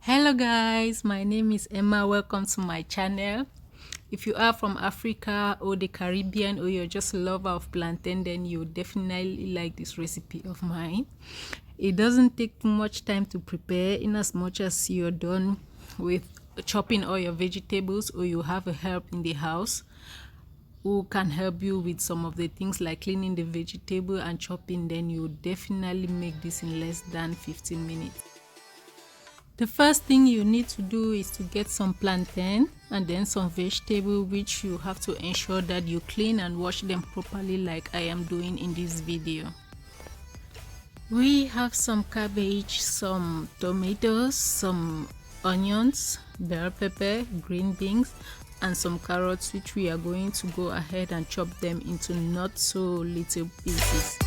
Hello guys, my name is Emma. Welcome to my channel. If you are from Africa or the Caribbean, or you're just a lover of plantain, then you definitely like this recipe of mine. It doesn't take much time to prepare, in as much as you're done with chopping all your vegetables, or you have a help in the house who can help you with some of the things like cleaning the vegetable and chopping. Then you definitely make this in less than 15 minutes. The first thing you need to do is to get some plantain and then some vegetable, which you have to ensure that you clean and wash them properly like I am doing in this video. We have some cabbage, some tomatoes, some onions, bell pepper, green beans, and some carrots, which we are going to go ahead and chop them into not so little pieces.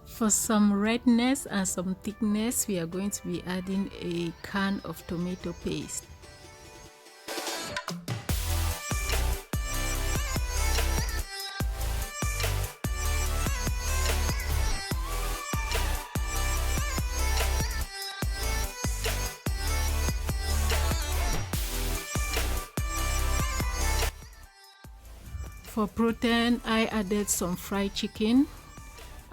For some redness and some thickness, we are going to be adding a can of tomato paste. For protein, I added some fried chicken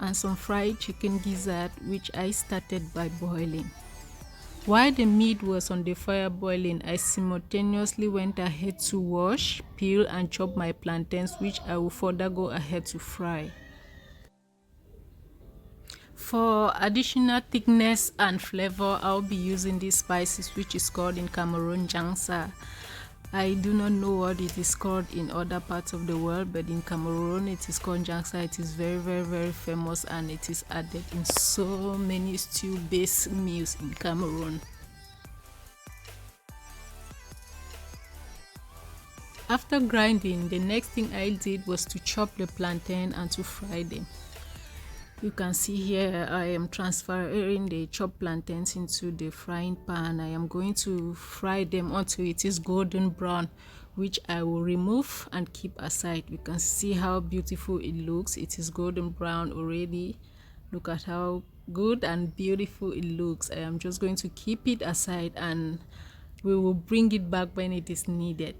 and some fried chicken gizzard, which I started by boiling. While the meat was on the fire boiling, I simultaneously went ahead to wash, peel and chop my plantains, which I will further go ahead to fry. For additional thickness and flavor, I'll be using these spices, which is called in Cameroon jangsa. I do not know what it is called in other parts of the world, but in Cameroon it is called jangsa. It is very famous, and it is added in so many stew-based meals in Cameroon. After grinding, the next thing I did was to chop the plantain and to fry them. You can see here I am transferring the chopped plantains into the frying pan. I am going to fry them until it is golden brown, which I will remove and keep aside. You can see how beautiful it looks. It is golden brown already. Look at how good and beautiful it looks. I am just going to keep it aside, and we will bring it back when it is needed.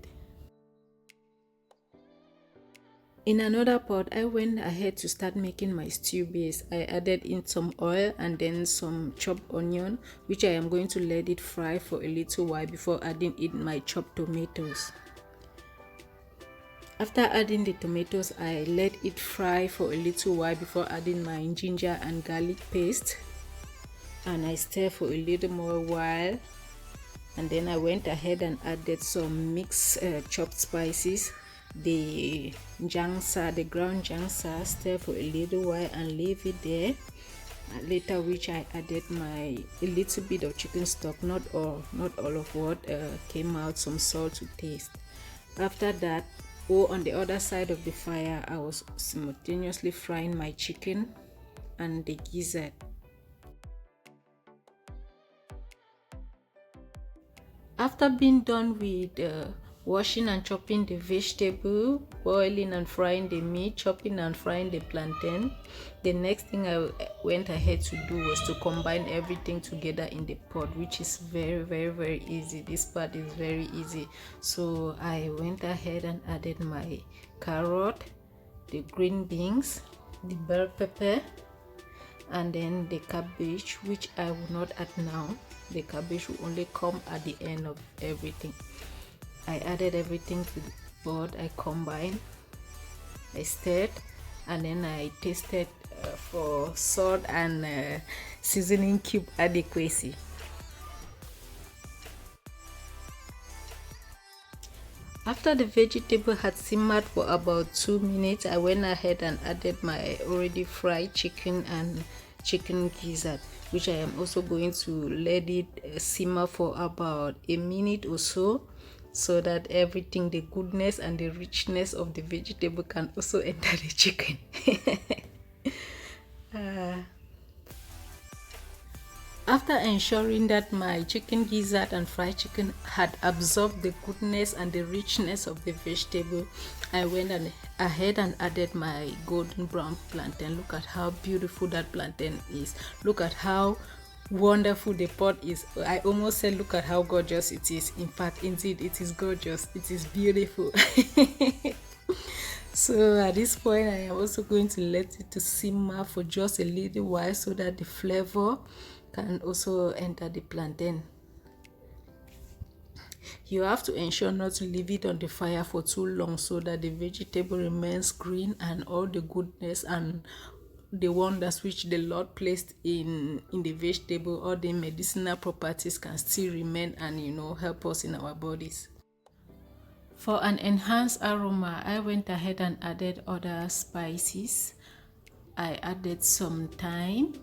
In another pot, I went ahead to start making my stew base. I added in some oil and then some chopped onion, which I am going to let it fry for a little while before adding in my chopped tomatoes. After adding the tomatoes, I let it fry for a little while before adding my ginger and garlic paste, and I stir for a little more while, and then I went ahead and added some mixed chopped spices, the jangsa, the ground jangsa, stir for a little while and leave it there. Later, which I added a little bit of chicken stock, not all of what came out, some salt to taste. After that, on the other side of the fire, I was simultaneously frying my chicken and the gizzard. After being done with washing and chopping the vegetable, boiling and frying the meat, chopping and frying the plantain, the next thing I went ahead to do was to combine everything together in the pot, which is very easy. This part is very easy. So I went ahead and added my carrot, the green beans, the bell pepper, and then the cabbage, which I will not add now. The cabbage will only come at the end of everything. I added everything to the pot. I combined, I stirred, and then I tasted for salt and seasoning cube adequacy. After the vegetable had simmered for about 2 minutes, I went ahead and added my already fried chicken and chicken gizzard, which I am also going to let it simmer for about a minute or so that everything, the goodness and the richness of the vegetable, can also enter the chicken. After ensuring that my chicken gizzard and fried chicken had absorbed the goodness and the richness of the vegetable, I went ahead and added my golden brown plantain. Look at how beautiful that plantain is. Look at how wonderful the pot is. I almost said look at how gorgeous it is. In fact, indeed, it is gorgeous. It is beautiful. So at this point, I am also going to let it to simmer for just a little while so that the flavor can also enter the plantain. You have to ensure not to leave it on the fire for too long so that the vegetable remains green and all the goodness and the wonders which the Lord placed in the vegetable, all the medicinal properties can still remain and help us in our bodies. For an enhanced aroma, I went ahead and added other spices. I added some thyme.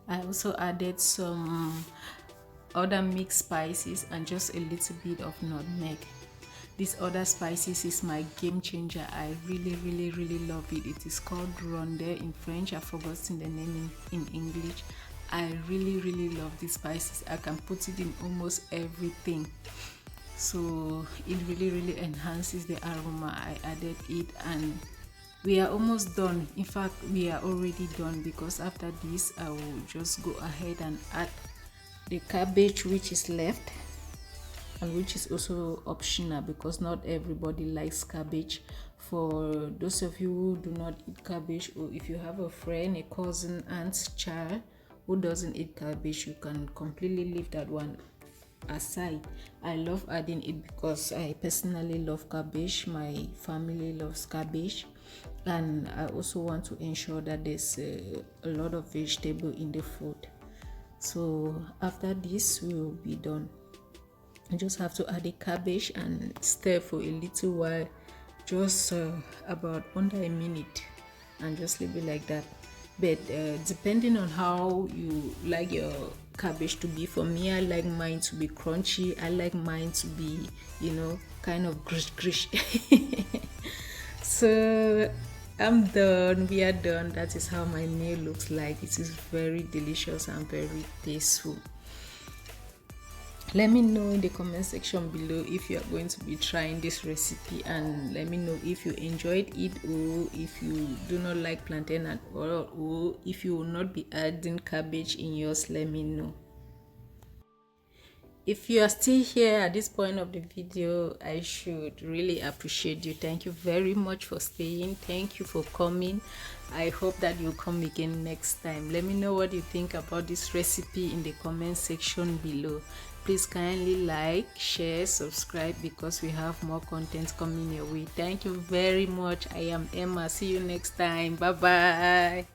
I also added some other mixed spices and just a little bit of nutmeg. These other spices is my game changer. I really love it. It is called rondelle in French. I've forgotten the name in English. I really love these spices. I can put it in almost everything. So it really enhances the aroma. I added it and we are almost done. In fact, we are already done, because after this I will just go ahead and add the cabbage which is left, and which is also optional because not everybody likes cabbage. For those of you who do not eat cabbage, or if you have a friend, a cousin, aunt, child who doesn't eat cabbage, you can completely leave that one aside. I love adding it because I personally love cabbage. My family loves cabbage, and I also want to ensure that there's a lot of vegetable in the food. So after this we will be done. I just have to add the cabbage and stir for a little while, just about under a minute, and just leave it like that. But depending on how you like your cabbage to be, for me, I like mine to be crunchy. I like mine to be, kind of grish. So I'm done. We are done. That is how my meal looks like. It is very delicious and very tasteful. Let me know in the comment section below if you are going to be trying this recipe, and let me know if you enjoyed it, or if you do not like plantain at all, or if you will not be adding cabbage in yours. Let me know. If you are still here at this point of the video, I should really appreciate you. Thank you very much for staying. Thank you for coming. I hope that you'll come again next time. Let me know what you think about this recipe in the comment section below. Please kindly like, share, subscribe, because we have more content coming your way. Thank you very much. I am Emma. See you next time. Bye bye.